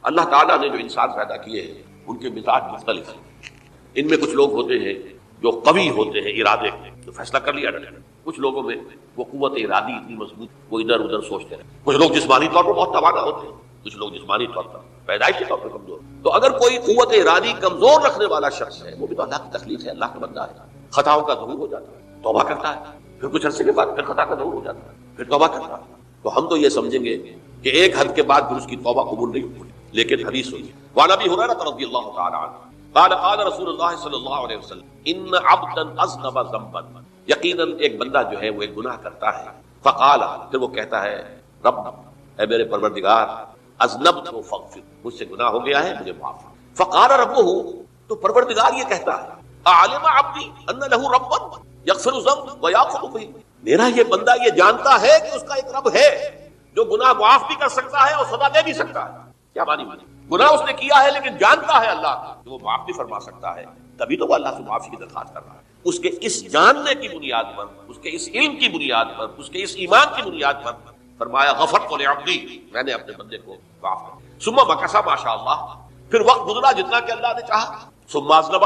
اللہ تعالیٰ نے جو انسان پیدا کیے ہیں ان کے مزاج مختلف ہیں. ان میں کچھ لوگ ہوتے ہیں جو قوی ہوتے ہیں ارادے جو فیصلہ کر لیا ڈر. کچھ لوگوں میں وہ قوت ارادی اتنی مضبوط وہ ادھر ادھر سوچتے رہے. کچھ لوگ جسمانی طور پر بہت توانا ہوتے ہیں, کچھ لوگ جسمانی طور پر پیدائشی طور پر کمزور. تو اگر کوئی قوت ارادی کمزور رکھنے والا شخص ہے, وہ بھی تو اللہ کی تخلیق ہے, اللہ کا بندہ ہے, خطاؤں کا ظہور ہو جاتا ہے, توبہ کرتا ہے, پھر کچھ عرصے کے بعد پھر خطا کا ظہور ہو جاتا ہے, پھر توبہ کرتا ہے. تو ہم تو یہ سمجھیں گے کہ ایک حد کے بعد پھر اس کی توبہ قبول نہیں ہوئی. لیکن حدیث ہوئی وعن ابی ہریرہ رضی اللہ تعالی عنہ قال قال رسول اللہ صلی اللہ علیہ وسلم ان عبدا اذنب ذنبا, یقیناً ایک بندہ جو ہے وہ ایک گناہ کرتا ہے. فقال, پھر وہ کہتا ہے رب اے میرے پروردگار, اذنبت فاغفر, مجھ سے گناہ ہو گیا ہے مجھے معاف. فقال ربہ, تو پروردگار یہ کہتا ہے اعلم عبدی ان له ربا یغفر الذنب ویأخذ به, میرا یہ بندہ یہ جانتا ہے کہ اس کا ایک رب ہے جو گناہ معاف بھی کر سکتا ہے اور سزا دے بھی سکتا ہے. کیا معنی گناہ اس نے کیا ہے لیکن جانتا ہے اللہ کہ وہ معاف بھی فرما سکتا ہے, تبھی تو وہ اللہ سے معافی کی درخواست کر رہا ہے. اس کے اس جاننے کی بنیاد پر, اس کے اس علم کی بنیاد پر, اس کے اس ایمان کی بنیاد پر فرمایا غفرت لعبدی, میں نے اپنے بندے کو معاف کر دیا. ثم مکث ماشاء اللہ, پھر وقت گزرا جتنا کہ اللہ نے چاہا. ثم اذنب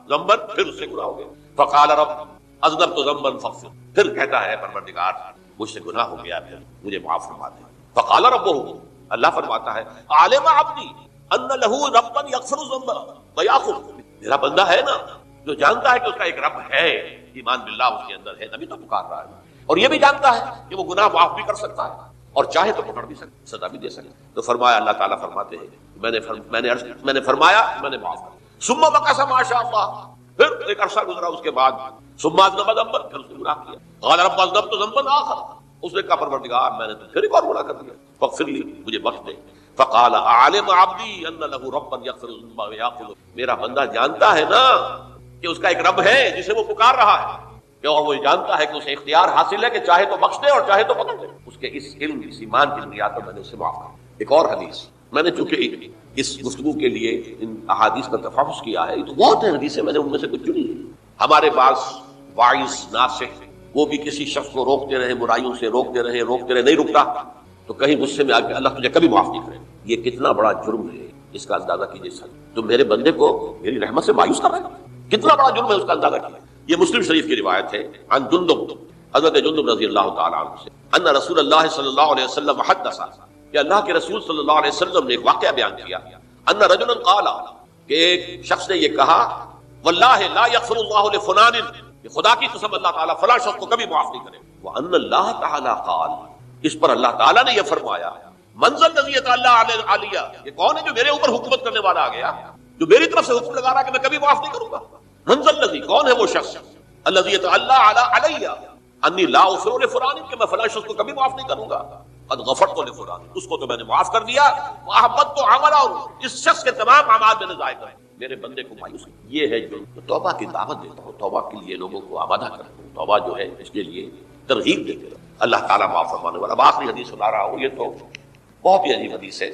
ذنبا, پھر اس سے گناہ ہو گیا. فقال رب اذنبت ذنبا فاغفر, پھر کہتا ہے پروردگار مجھ سے گناہ ہو گیا, پھر مجھے معاف فرما دے. فقال ربہ, اللہ فرماتا ہے عالم عبدی ان له ربا یغفر الذنب ویأخذ, میرا بندہ ہے نا جو جانتا ہے کہ اس کا ایک رب ہے, ایمان باللہ اس کے اندر ہے, تبھی تو پکار رہا ہے, اور یہ بھی جانتا ہے کہ وہ گناہ معاف بھی کر سکتا ہے اور چاہے تو پکڑ بھی سکتا, سزا بھی دے سکتا. تو فرمایا, اللہ تعالیٰ فرماتے ہیں میں نے فرمایا میں نے معاف کر. ثم مکث ما شاء اللہ, پھر ایک عرصہ گزرا اس کے بعد. ثم اذنب ذنبا, پھر اس نے گناہ کیا. قال رب اذنبت ذنبا آخر, اس نے کہا پروردگار میں نے تو پھر ایک اور گناہ کر دیا, فاغفر لی, مجھے بخش دے. فقال اعلم عبدی ان له ربا یغفر الذنب ویأخذ, میرا بندہ جانتا ہے نا کہ اس کا ایک رب ہے جسے وہ پکار رہا ہے, اور وہ جانتا ہے کہ اسے اختیار حاصل ہے کہ چاہے تو بخش دے اور چاہے تو پکڑ دے. اس کے اس علم اس ایمان کی بنیاد پر میں نے اسے معاف کر. ایک اور حدیث میں نے چونکہ اس گفتگو کے لیے ان احادیث کا تفحص کیا ہے, تو بہت ہیں حدیثیں, میں نے ان میں سے کچھ چنی ہے. ہمارے پاس واعظ ناصح وہ بھی کسی شخص کو روکتے رہے, برائیوں سے روکتے رہے, نہیں رکتا, تو کہیں غصے میں آ کے اللہ تجھے کبھی معاف نہیں کرے. یہ کتنا بڑا جرم ہے, اس کا اندازہ کیجیے سر. تو میرے بندے کو میری رحمت سے مایوس کر رہے ہیں, کتنا بڑا جرم ہے, اس کا اندازہ کیجیے. یہ مسلم شریف کی روایت ہے عن جندب, حضرت جندب رضی اللہ تعالیٰ عنہ سے, ان رسول اللہ صلی اللہ علیہ وسلم حدث, کہ اللہ کے رسول صلی اللہ علیہ وسلم نے ایک واقعہ بیان کیا. ان رجلا قال, کہ ایک شخص نے یہ کہا واللہ لا یغفر اللہ لفلان, کہ خدا کی قسم اللہ تعالیٰ فلاں شخص کو کبھی معاف نہیں کرے. وان اللہ تعالیٰ قال, اس پر اللہ تعالیٰ نے یہ فرمایا منزل الذی یتعالی علیہ, یہ کون ہے جو میرے اوپر حکومت کرنے والا آ گیا, جو میری طرف سے حکم لگا رہا کہ میں کبھی معاف نہیں کروں گا. منزل الذی, کون ہے وہ شخص, الذی یتعالی علیہ انی لا اغفر لفلان, کہ میں فلاں شخص کو کبھی معاف نہیں کروں گا. قد غفرت لفلان, اس کو تو میں نے معاف کر دیا. واحبطت عملہ, اس شخص کے تمام اعمال میں نے ضائع کر میرے بندے کو مایوس کیا. یہ ہے جو توبہ کی دعوت دیتا ہوں, توبہ کے لیے لوگوں کو آمادہ کرتا ہوں, توبہ جو ہے اس کے لیے ترغیب دیتے رہو. اللہ تعالیٰ معاف فرمانے والا. اب آخری حدیث سنا رہا ہوں, یہ تو بہت ہی عجیب حدیث ہے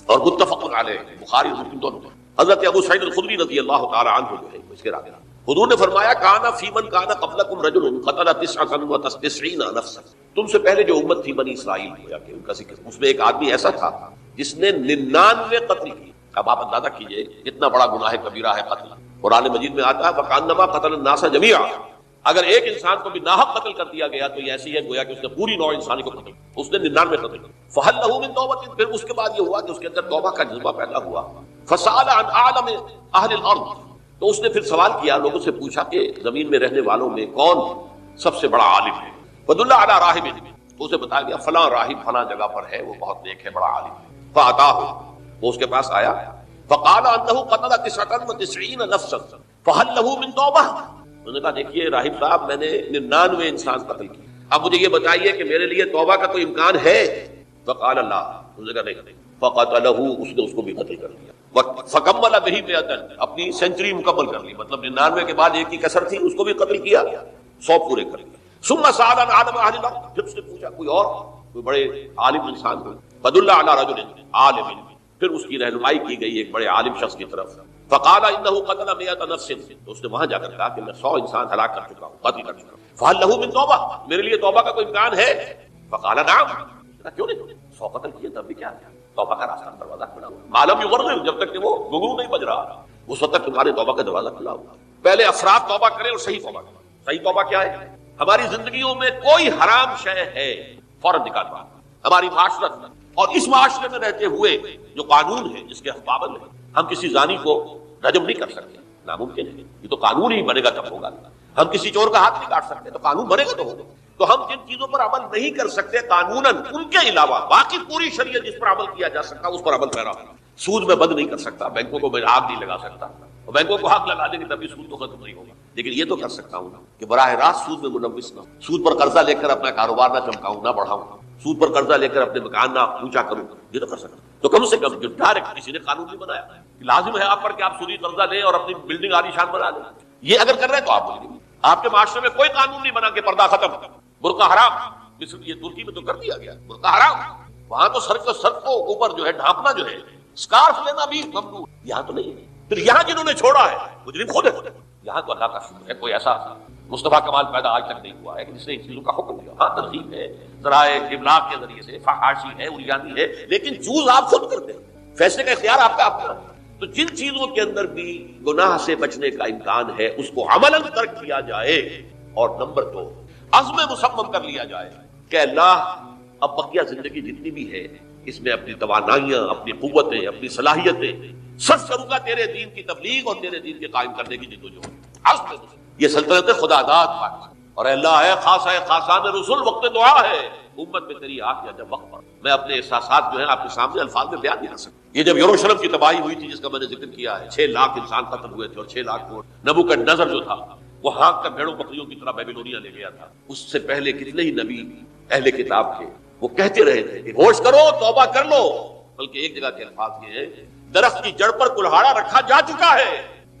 اور متفق علیہ, بخاری اور مسلم دونوں. حضرت ابو سعید الخدری رضی اللہ تعالی عنہ جو ہے اس کے راوی, حضور نے فرمایا کانا فی من کانا قبلکم رجل قتل 99 نفسا, تم سے پہلے جو امت تھی بنی اسرائیل گویا کہ ان کا ذکر, اس میں ایک آدمی ایسا تھا جس نے 99 قتل کیے. اب آپ اندازہ کیجئے کتنا بڑا گناہ کبیرہ ہے قتل. قرآن مجید میں آتا ہے فکانما قتل الناس جميعا, اگر ایک انسان کو بھی ناحق قتل کر دیا گیا تو یہ ایسی ہے گویا کہ اس نے پوری نوع انسانی کو قتل, اس نے 99 قتل کیا. فہل لہ من توبۃ, پھر اس کے بعد یہ ہوا کہ اس کے اندر توبہ کا جذبہ پیدا ہوا. فسأل عن اعلم اہل الارض, تو اس نے پھر سوال کیا, لوگوں سے پوچھا کہ زمین میں رہنے والوں میں کون سب سے بڑا عالم ہے. فدل علی راہب, تو اسے بتایا گیا فلاں راہب فلاں جگہ پر ہے, وہ بہت نیک ہے, بڑا عالم ہے. فاتاہ, وہ اس کے پاس آیا. فقال انه قتل 99 نفسا فهل له من توبہ, انہوں نے کہا دیکھیے راہب صاحب میں نے 99 انسان قتل کیے, اب مجھے یہ بتائیے کہ میرے لیے توبہ کا کوئی امکان ہے. فقال اللہ, انہوں نے کہا نہیں. فقتلہ, اس نے اس کو بھی قتل کر دیا. فکمل به 100, اپنی سینچری مکمل کر لی, مطلب 99 کے بعد ایک کی کسر تھی, اس کو بھی قتل کیا, 100 پورے کر لیے. ثم سأل عن عالم اہل الارض, پھر اس نے پوچھا کوئی اور کوئی بڑے عالم انسان کو. فدل علی رجل عالم, پھر اس کی رہنمائی کی گئی ایک بڑے عالم شخص کی طرف. فقال انه قتل 100 نفس, تو اس نے وہاں جا کر کہا کہ میں 100 انسان ہلاک کر چکا ہوں, قتل کر چکا ہوں. فهل له من توبہ, میرے لیے توبہ کا کوئی امکان ہے. فقال نعم, کیوں نہیں, 100 قتل کیے تب بھی کیا. توبہ کا راستہ دروازہ کھلا ہوا، معلوم یغرغر، جب تک کہ وہ گھنگرو نہیں بج رہا اس وقت تک تمہارے توبہ کا دروازہ کھلا ہوا۔ پہلے افراد توبہ کریں اور صحیح توبہ کریں۔ صحیح توبہ کیا ہے؟ ہماری زندگیوں میں کوئی حرام شے ہے فوراً نکال دو، ہماری معاشرت میں اور اس معاشرے میں رہتے ہوئے جو قانون ہے جس کے ہم پابند ہیں، ہم کسی زانی کو رجم نہیں کر سکتے، ناممکن ہے، یہ تو قانون ہی بنے گا تب ہوگا۔ ہم کسی چور کا ہاتھ نہیں کاٹ سکتے، تو قانون بنے گا تو ہوگا۔ تو ہم جن چیزوں پر عمل نہیں کر سکتے قانوناً، ان کے علاوہ باقی پوری شریعت جس پر عمل کیا جا سکتا اس پر عمل پیرا ہونا۔ سود میں بند نہیں کر سکتا، بینکوں کو میں آگ نہیں لگا سکتا، اور بینکوں کو آگ لگا دیں گے تبھی سود تو ختم نہیں ہوگا، لیکن یہ تو کر سکتا ہوں کہ براہ راست سود میں ملوث نہ ہوں، سود پر قرضہ لے کر اپنا کاروبار نہ چمکاؤں، نہ بڑھاؤں، سود پر قرضہ لے کر اپنے مکان نہ اونچا کروں، یہ تو کر سکتا ہوں۔ تو کم سے کم جو ڈائریکٹ کسی نے قانون نہیں بنایا کہ لازم ہے آپ پر کہ آپ سودی قرضہ لیں اور اپنی بلڈنگ عالی شان بنا لیں، یہ اگر کر رہے ہیں تو آپ بولیں گے آپ کے معاشرے میں کوئی قانون نہیں بنا کہ پردہ ختم، برقع حرام، یہ ترکی میں تو کر دیا گیا برقع حرام، وہاں تو سر کو اوپر جو ہے ڈھانپنا جو ہے، اسکارف لینا بھی ممنوع، یہاں تو نہیں ہے۔ پھر یہاں جنہوں نے چھوڑا ہے مجرم خود ہے، یہاں تو اللہ کا شکر ہے کوئی ایسا مصطفیٰ کمال پیدا آج تک نہیں ہوا ہے کہ جس نے ان چیزوں کا حکم دیا۔ ہاں ترغیب ہے، ذرائع ابلاغ کے ذریعے سے، فحاشی ہے، اریانی ہے، لیکن چوز آپ خود کرتے ہیں، فیصلے کا اختیار آپ کا اپنا ہے۔ تو جن چیزوں کے اندر بھی گناہ سے بچنے کا امکان ہے اس کو عملاً ترک کیا جائے، اور نمبر 2 عزم مصمم کر لیا جائے کہ اللہ اب بقیہ زندگی جتنی بھی ہے اس میں اپنی توانائیاں، اپنی قوتیں، اپنی صلاحیتیں سب کروں گا تیرے دین کی تبلیغ اور تیرے دین کے قائم کرنے کی جدوجہد۔ عزم، یہ سلطنت خدا داد پاکستان، اور اللہ ہے خاص ہے خاصان رسول، وقت دعا ہے امت میں تیری آ گیا جب وقت پر۔ میں اپنے احساسات جو ہیں آپ کے سامنے الفاظ میں بیان نہیں کر سکتا۔ یہ جب یروشلم کی تباہی ہوئی تھی جس کا میں نے ذکر کیا ہے، 6 لاکھ انسان قتل ہوئے تھے اور 6 لاکھ کو نبوکدنضر جو تھا وہ ہانک کر بھیڑوں بکریوں کی طرح بیبیلونیا لے گیا تھا۔ اس سے پہلے کتنے ہی نبی اہل کتاب تھے، وہ کہتے رہے تھے کہ ہوش کرو، توبہ کر لو، بلکہ ایک جگہ کے الفاظ یہ ہے درخت کی جڑ پر کلہاڑا رکھا جا چکا ہے،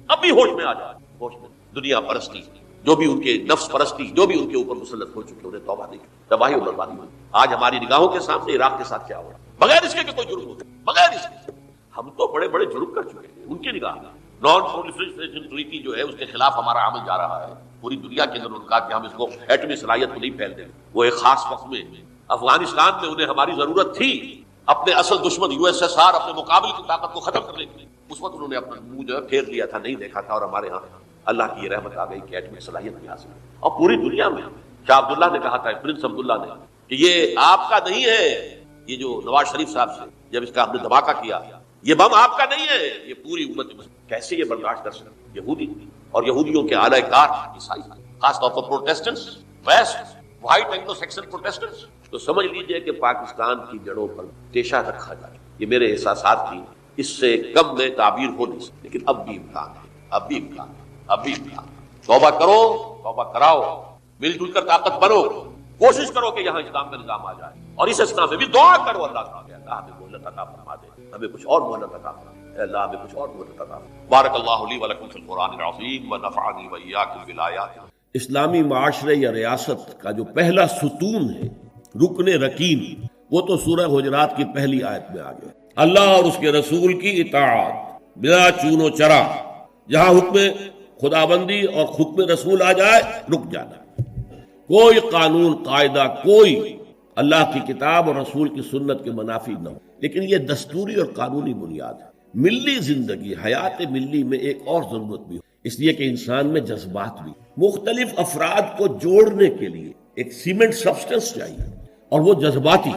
اب بھی ہوش میں آ جائے۔ ہوش میں دنیا پرستی، جو بھی ان کے نفس پرستی جو بھی ان کے اوپر مسلط ہو چکے، انہیں توبہ نہیں کی، تباہی اور بربادی ہوئی۔ آج ہماری نگاہوں کے سامنے عراق کے ساتھ کیا ہو رہا ہے، بغیر اس کے کہ کوئی جرم ہو، بغیر اس کے ہم تو بڑے بڑے جرم کر چکے ہیں۔ ان کی نگاہ نان پرولیفریشن ٹریٹی جو ہے اس کے خلاف ہمارا عمل جا رہا ہے پوری دنیا کے اندر، ان کا کہ ہم اس کو ایٹمی صلاحیت کو نہیں پھیل دیں۔ وہ ایک خاص وقت میں افغانستان میں انہیں ہماری ضرورت تھی اپنے اصل دشمن USSR اپنے مقابل کی طاقت کو ختم کرنے کے لیے، اس وقت انہوں نے اپنا منہ جو ہے پھیر لیا تھا، نہیں دیکھا تھا، اور ہمارے ہاں اللہ کی یہ رحمت آ گئی کہ ایٹمی صلاحیت بھی حاصل ہے۔ اور پوری دنیا میں شاہ عبداللہ نے کہا تھا، پرنس عبداللہ نے، کہ یہ آپ کا نہیں ہے، یہ جو نواز شریف صاحب سے جب اس کا ہم نے دھماکہ کیا، یہ بم آپ کا نہیں ہے، یہ پوری امت مسلم۔ کیسے یہ برداشت کر سکتے؟ یہودی اور یہودیوں کے اعلی کار عیسائی، خاص طور پر Protestants, west white Anglo Saxon Protestants, تو سمجھ لیجئے کہ پاکستان کی جڑوں پر تیشہ رکھا جائے۔ یہ میرے احساسات کی اس سے کم میں تعبیر ہو نہیں سکتی، لیکن اب بھی امکان ہے، اب بھی امکان ہے، اب بھی امکان ہے۔ توبہ کرو، توبہ کراؤ، مل جل کر طاقت بنو، کوشش کرو کہ یہاں اسلام کا نظام آ جائے، اور اس اسلام میں بھی دعا کرو اللہ تعالیٰ، اللہ ہمیں مہلت عطا فرما دے، ہمیں کچھ اور مہلت عطا فرما دے، اللہ ہمیں کچھ اور مہلت عطا فرما دے۔ بارک اللہ لی ولکم فی القرآن العظیم ونفعنی وإیاکم بالآیات۔ اسلامی معاشرے یا ریاست کا جو پہلا ستون ہے، رکن رکین، وہ تو سورہ حجرات کی پہلی آیت میں آ گیا، اللہ اور اس کے رسول کی اطاعت بلا چون و چرا، جہاں حکم خدابندی اور حکم رسول آ جائے رک جانا، کوئی قانون قاعدہ، کوئی اللہ کی کتاب اور رسول کی سنت کے منافی نہ ہو۔ لیکن یہ دستوری اور قانونی بنیاد ہے۔ ملی زندگی، حیات ملی میں ایک اور ضرورت بھی ہو، اس لیے کہ انسان میں جذبات بھی، مختلف افراد کو جوڑنے کے لیے ایک سیمنٹ سبسٹنس چاہیے، اور وہ جذباتی،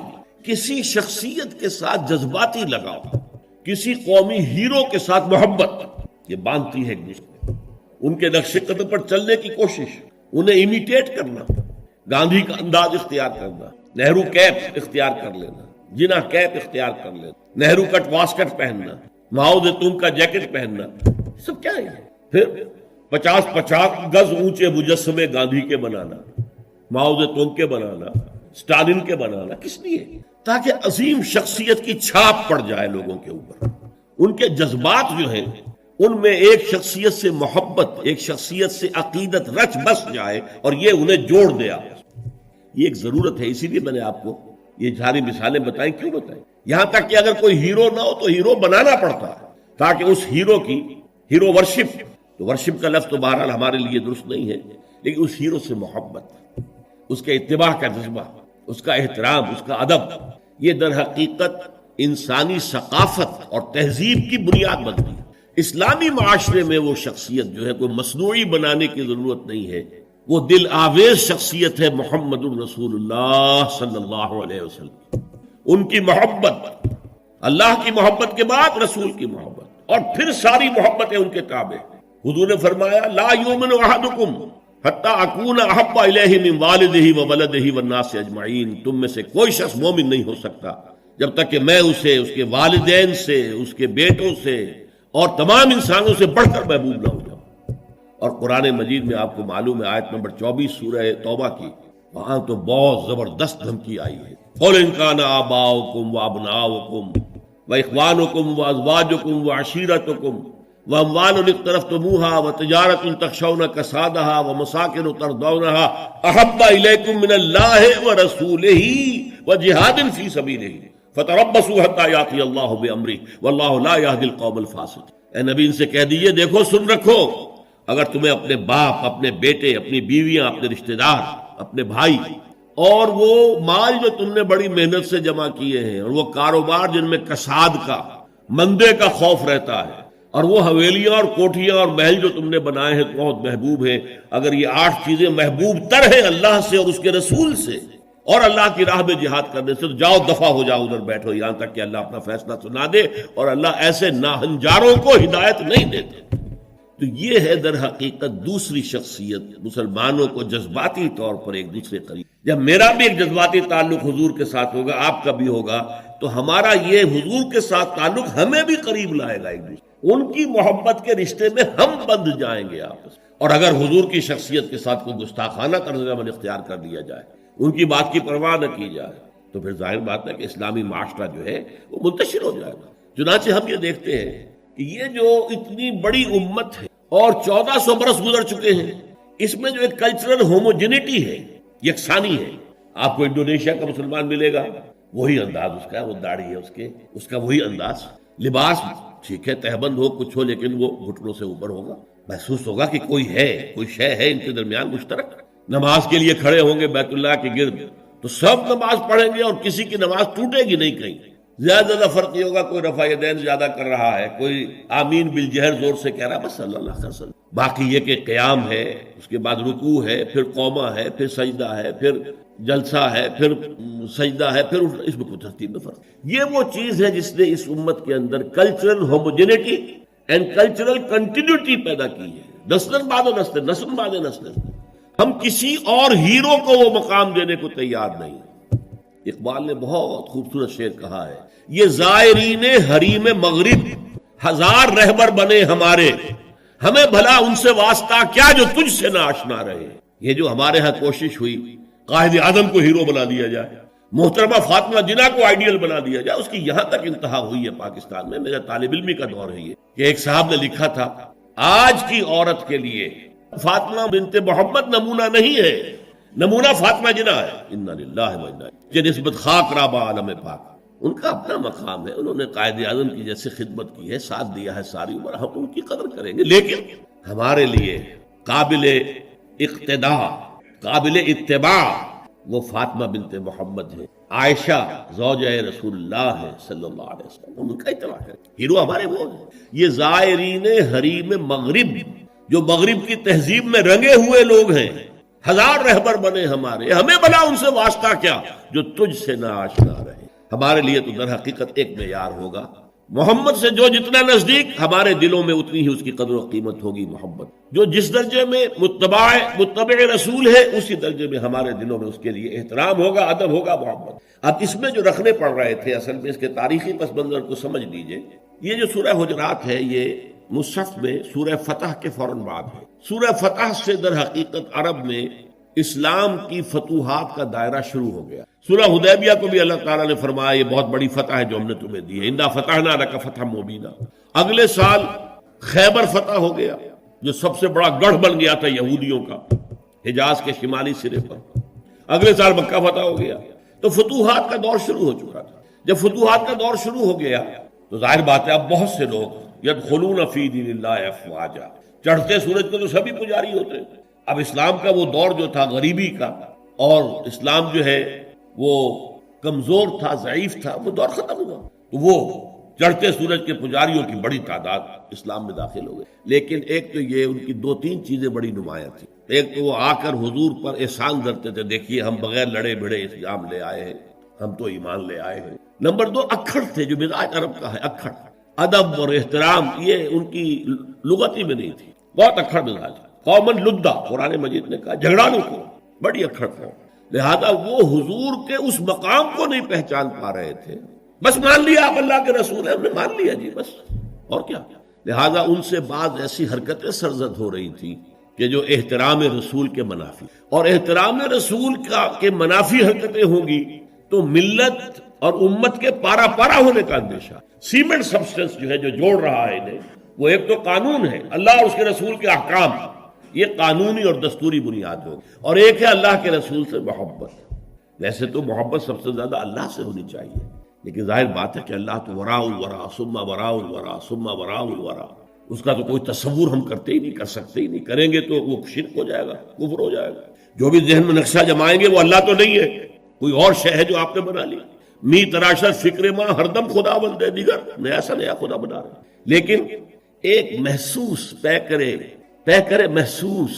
کسی شخصیت کے ساتھ جذباتی لگاؤ، کسی قومی ہیرو کے ساتھ محبت، یہ باندھتی ہے ایک دوسرے، ان کے نقش قدم پر چلنے کی کوشش، انہیں امیٹیٹ کرنا، گاندھی کا انداز اختیار کرنا، نہرو کیپ اختیار کر لینا، جناح کیپ اختیار کر لینا، نہرو کٹ واسکٹ پہننا، ماؤ زیتون کا جیکٹ پہننا، سب کیا ہے؟ پھر 50 گز اونچے مجسمے گاندھی کے بنانا، ماؤ زیتون کے بنانا، اسٹالن کے بنانا، کس لیے؟ تاکہ عظیم شخصیت کی چھاپ پڑ جائے لوگوں کے اوپر، ان کے جذبات جو ہیں ان میں ایک شخصیت سے محبت، ایک شخصیت سے عقیدت رچ بس جائے، اور یہ انہیں جوڑ دیا۔ یہ ایک ضرورت ہے، اسی لیے میں نے آپ کو یہ ساری مثالیں بتائیں۔ کیوں بتائیں؟ یہاں تک کہ اگر کوئی ہیرو نہ ہو تو ہیرو بنانا پڑتا ہے، تاکہ اس ہیرو کی ہیرو ورشپ، تو ورشپ کا لفظ تو بہرحال ہمارے لیے درست نہیں ہے، لیکن اس ہیرو سے محبت، اس کے اتباع کا جذبہ، اس کا احترام، اس کا ادب، یہ در حقیقت انسانی ثقافت اور تہذیب کی بنیاد بنتی ہے۔ اسلامی معاشرے میں وہ شخصیت جو ہے کوئی مصنوعی بنانے کی ضرورت نہیں ہے، وہ دل آویز شخصیت ہے محمد الرسول اللہ صلی اللہ علیہ وسلم۔ ان کی محبت، اللہ کی محبت کے بعد رسول کی محبت، اور پھر ساری محبتیں ان کے تابع۔ حضور نے فرمایا لا یؤمن احدکم حتی اکون احب الیہ من والدہ وولدہ والناس اجمعین، تم میں سے کوئی شخص مومن نہیں ہو سکتا جب تک کہ میں اسے اس کے والدین سے، اس کے بیٹوں سے اور تمام انسانوں سے بڑھ کر محبوب نہ ہو جاؤں۔ اور قرآن مجید میں آپ کو معلوم ہے آیت نمبر 24 سورہ توبہ کی، وہاں تو بہت زبردست دھمکی آئی ہے۔ قُلْ إِنْ كَانَ آبَاؤُكُمْ وَأَبْنَاؤُكُمْ وَإِخْوَانُكُمْ وَأَزْوَاجُكُمْ وَعَشِيرَتُكُمْ وَأَمْوَالٌ اقْتَرَفْتُمُوهَا وَتِجَارَةٌ تَخْشَوْنَ كَسَادَهَا وَمَسَاكِنُ تَرْضَوْنَهَا أَحَبَّ إِلَيْكُم مِّنَ اللَّهِ وَرَسُولِهِ وَجِهَادٍ فِي سَبِيلِهِ فَتَرَبَّصُوا حَتَّىٰ يَأْتِيَ اللَّهُ بِأَمْرِهِ وَاللَّهُ لَا يَهْدِي الْقَوْمَ الْفَاسِقِينَ۔ اے نبی ان سے کہہ دیجئے دیکھو سن رکھو، اگر تمہیں اپنے باپ، اپنے بیٹے، اپنی بیویاں، اپنے رشتہ دار، اپنے بھائی، اور وہ مال جو تم نے بڑی محنت سے جمع کیے ہیں، اور وہ کاروبار جن میں کساد کا، مندے کا خوف رہتا ہے، اور وہ حویلیاں اور کوٹھیاں اور محل جو تم نے بنائے ہیں بہت محبوب ہیں، اگر یہ 8 چیزیں محبوب تر ہیں اللہ سے اور اس کے رسول سے اور اللہ کی راہ میں جہاد کرنے سے، تو جاؤ دفع ہو جاؤ، ادھر بیٹھو یہاں تک کہ اللہ اپنا فیصلہ سنا دے، اور اللہ ایسے ناہنجاروں کو ہدایت نہیں دیتے۔ تو یہ ہے در حقیقت دوسری شخصیت، مسلمانوں کو جذباتی طور پر ایک دوسرے قریب۔ جب میرا بھی ایک جذباتی تعلق حضور کے ساتھ ہوگا، آپ کا بھی ہوگا، تو ہمارا یہ حضور کے ساتھ تعلق ہمیں بھی قریب لائے گا ایک دوسرے، ان کی محبت کے رشتے میں ہم بندھ جائیں گے آپس۔ اور اگر حضور کی شخصیت کے ساتھ کوئی گستاخانہ طرز عمل اختیار کر لیا جائے، ان کی بات کی پرواہ نہ کی جائے، تو پھر ظاہر بات ہے کہ اسلامی معاشرہ جو ہے وہ منتشر ہو جائے گا۔ چنانچہ ہم یہ دیکھتے ہیں کہ یہ جو اتنی بڑی امت ہے اور 1400 برس گزر چکے ہیں، اس میں جو ایک کلچرل ہوموجینٹی ہے، یکسانی ہے۔ آپ کو انڈونیشیا کا مسلمان ملے گا، وہی انداز اس کا، وہ داڑھی ہے اس کا وہی انداز، لباس ٹھیک ہے تہبند ہو کچھ ہو، لیکن وہ گھٹنوں سے اوپر ہوگا، محسوس ہوگا کہ کوئی ہے، کوئی شے ہے ان کے درمیان مشترک۔ نماز کے لیے کھڑے ہوں گے بیت اللہ کے گرد تو سب نماز پڑھیں گے، اور کسی کی نماز ٹوٹے گی نہیں کہیں۔ زیادہ فرق یہ ہوگا کوئی رفع یدین زیادہ کر رہا ہے، کوئی آمین بالجہر زور سے کہہ رہا ہے، بس صلی اللہ علیہ وسلم۔ باقی یہ کہ قیام ہے، اس کے بعد رکوع ہے، پھر قومہ ہے، پھر سجدہ ہے، پھر جلسہ ہے، پھر سجدہ ہے، پھر اس میں کچھ ترتیب میں فرق۔ یہ وہ چیز ہے جس نے اس امت کے اندر cultural homogeneity and cultural continuity پیدا کی ہے، نسل بعد نسل، نسل بعد نسل۔ ہم کسی اور ہیرو کو وہ مقام دینے کو تیار نہیں۔ اقبال نے بہت خوبصورت شعر کہا ہے، یہ زائرین حریم مغرب ہزار رہبر بنے ہمارے، ہمیں بھلا ان سے واسطہ کیا جو تجھ سے نہ آشنا رہے۔ یہ جو ہمارے ہاں کوشش ہوئی قائد اعظم کو ہیرو بنا دیا جائے، محترمہ فاطمہ جناح کو آئیڈیل بنا دیا جائے، اس کی یہاں تک انتہا ہوئی ہے پاکستان میں۔ میرا طالب علمی کا دور ہے یہ کہ ایک صاحب نے لکھا تھا آج کی عورت کے لیے فاطمہ بنت محمد نمونہ نہیں ہے، نمونہ فاطمہ جناح ہے۔ انا للہ و انا الیہ، نسبت خاک رابہ عالم پاک، ان کا اپنا مقام ہے، انہوں نے قائد اعظم کی جیسے خدمت کی ہے، ساتھ دیا ہے ساری عمر، ہم ان کی قدر کریں گے۔ لیکن ہمارے لیے قابل اقتداء، قابل اتباع وہ فاطمہ بنت محمد ہے، عائشہ زوجہ رسول اللہ ہے صلی اللہ علیہ وسلم، ان کا اتباع کریں۔ ہیرو ہمارے وہ ہیں، یہ زائرین حریم مغرب جو مغرب کی تہذیب میں رنگے ہوئے لوگ ہیں، ہزار رہبر بنے ہمارے، ہمیں بھلا ان سے واسطہ کیا جو تجھ سے نہ آشنا رہے۔ ہمارے لیے تو در حقیقت ایک معیار ہوگا، محمد سے جو جتنا نزدیک ہمارے دلوں میں اتنی ہی اس کی قدر و قیمت ہوگی۔ محمد جو جس درجے میں متبع رسول ہے، اسی درجے میں ہمارے دلوں میں اس کے لیے احترام ہوگا، ادب ہوگا محمد۔ اب اس میں جو رکھنے پڑ رہے تھے، اصل میں اس کے تاریخی پس منظر کو سمجھ لیجئے۔ یہ جو سورہ حجرات ہے یہ مصحف میں سورہ فتح کے فوراً بعد ہے۔ سورہ فتح سے در حقیقت عرب میں اسلام کی فتوحات کا دائرہ شروع ہو گیا۔ سورہ حدیبیہ کو بھی اللہ تعالیٰ نے فرمایا یہ بہت بڑی فتح ہے جو ہم نے تمہیں دی ہے، انا فتحنا لک فتحا مبینا۔ اگلے سال خیبر فتح ہو گیا جو سب سے بڑا گڑھ بن گیا تھا یہودیوں کا حجاز کے شمالی سرے پر۔ اگلے سال مکہ فتح ہو گیا، تو فتوحات کا دور شروع ہو چکا تھا۔ جب فتوحات کا دور شروع ہو گیا تو ظاہر بات ہے اب بہت سے لوگ یدخلون فی دین اللہ افواجا، چڑھتے سورج کے تو سبھی پجاری ہوتے ہیں۔ اب اسلام کا وہ دور جو تھا غریبی کا، اور اسلام جو ہے وہ کمزور تھا، ضعیف تھا، وہ دور ختم ہوا۔ تو وہ چڑھتے سورج کے پجاریوں کی بڑی تعداد اسلام میں داخل ہو گئی. لیکن ایک تو یہ ان کی دو تین چیزیں بڑی نمایاں تھیں. ایک تو وہ آ کر حضور پر احسان کرتے تھے، دیکھیے ہم بغیر لڑے بھڑے اسلام لے آئے ہیں، ہم تو ایمان لے آئے ہیں. نمبر دو اکھڑ تھے، جو مزاج عرب کا ہے اکھڑ، ادب اور احترام یہ ان کی لغت ہی میں نہیں تھی، بہت اکھڑ مزاج. قومن لدہ قرآن مجید نے کہا جھگڑالو کو، بڑی اکھڑ قوم. لہذا وہ حضور کے اس مقام کو نہیں پہچان پا رہے تھے. بس مان لیا آپ اللہ کے رسول ہیں، ہم نے مان لیا جی بس، اور کیا. لہذا ان سے بعض ایسی حرکتیں سرزد ہو رہی تھیں کہ جو احترام رسول کے منافی، اور احترام رسول کے منافی حرکتیں ہوں گی تو ملت اور امت کے پارا پارا ہونے کا اندیشہ. سیمنٹ سبسٹنس جو ہے جو جوڑ رہا ہے انہیں، وہ ایک تو قانون ہے، اللہ اور اس کے رسول کے احکام، یہ قانونی اور دستوری بنیاد ہو، اور ایک ہے اللہ کے رسول سے محبت. ویسے تو محبت سب سے زیادہ اللہ سے ہونی چاہیے، لیکن ظاہر بات ہے کہ اللہ تو وراء الورا ثم وراء الورا ثم وراء الورا، اس کا تو کوئی تصور ہم کرتے ہی نہیں، کر سکتے ہی نہیں. کریں گے تو وہ شرک ہو جائے گا، کفر ہو جائے گا. جو بھی ذہن میں نقشہ جمائیں گے وہ اللہ تو نہیں ہے، کوئی اور شے ہے جو آپ نے بنا لی. می تراشت فکر ماں ہر دم خدا بندے دیگر، نیا سا نیا خدا بنا رہے. لیکن ایک محسوس طے کرے محسوس